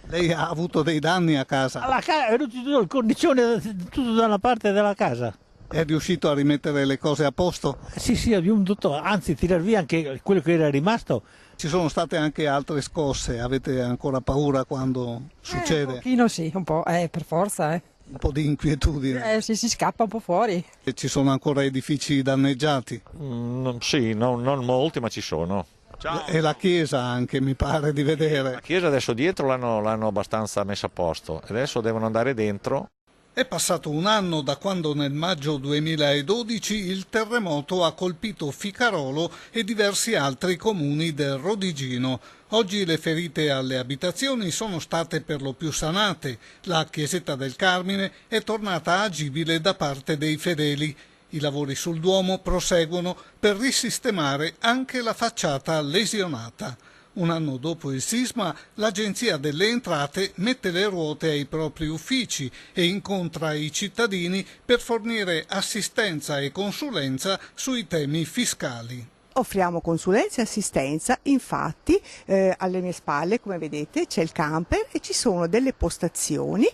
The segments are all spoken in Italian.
Lei ha avuto dei danni a casa? Alla casa è venuto il cornicione tutto dalla parte della casa. È riuscito a rimettere le cose a posto? Sì, sì, abbiamo dovuto anzi tirar via anche quello che era rimasto. Ci sono state anche altre scosse, avete ancora paura quando Un succede? pochino sì, un po', per forza, eh. Un po' di inquietudine. Si scappa un po' fuori. E ci sono ancora edifici danneggiati. Sì, non molti, ma ci sono. E la chiesa anche, mi pare di vedere. La chiesa adesso dietro l'hanno abbastanza messa a posto, adesso devono andare dentro. È passato un anno da quando nel maggio 2012 il terremoto ha colpito Ficarolo e diversi altri comuni del Rodigino. Oggi le ferite alle abitazioni sono state per lo più sanate. La chiesetta del Carmine è tornata agibile da parte dei fedeli. I lavori sul Duomo proseguono per risistemare anche la facciata lesionata. Un anno dopo il sisma, l'Agenzia delle Entrate mette le ruote ai propri uffici e incontra i cittadini per fornire assistenza e consulenza sui temi fiscali. Offriamo consulenza e assistenza, infatti alle mie spalle, come vedete, c'è il camper e ci sono delle postazioni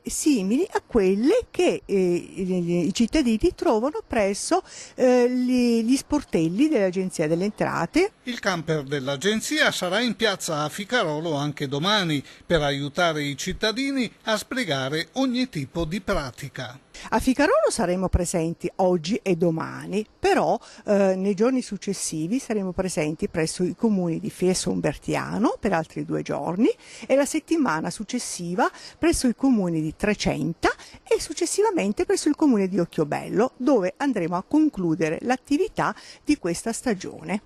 simili a quelle che i cittadini trovano presso gli sportelli dell'Agenzia delle Entrate. Il camper dell'Agenzia sarà in piazza a Ficarolo anche domani per aiutare i cittadini a sbrigare ogni tipo di pratica. A Ficarolo saremo presenti oggi e domani, però nei giorni successivi saremo presenti presso i comuni di Fiesso Umbertiano per altri 2 giorni e la settimana successiva presso i comuni di Trecenta e successivamente presso il comune di Occhiobello, dove andremo a concludere l'attività di questa stagione.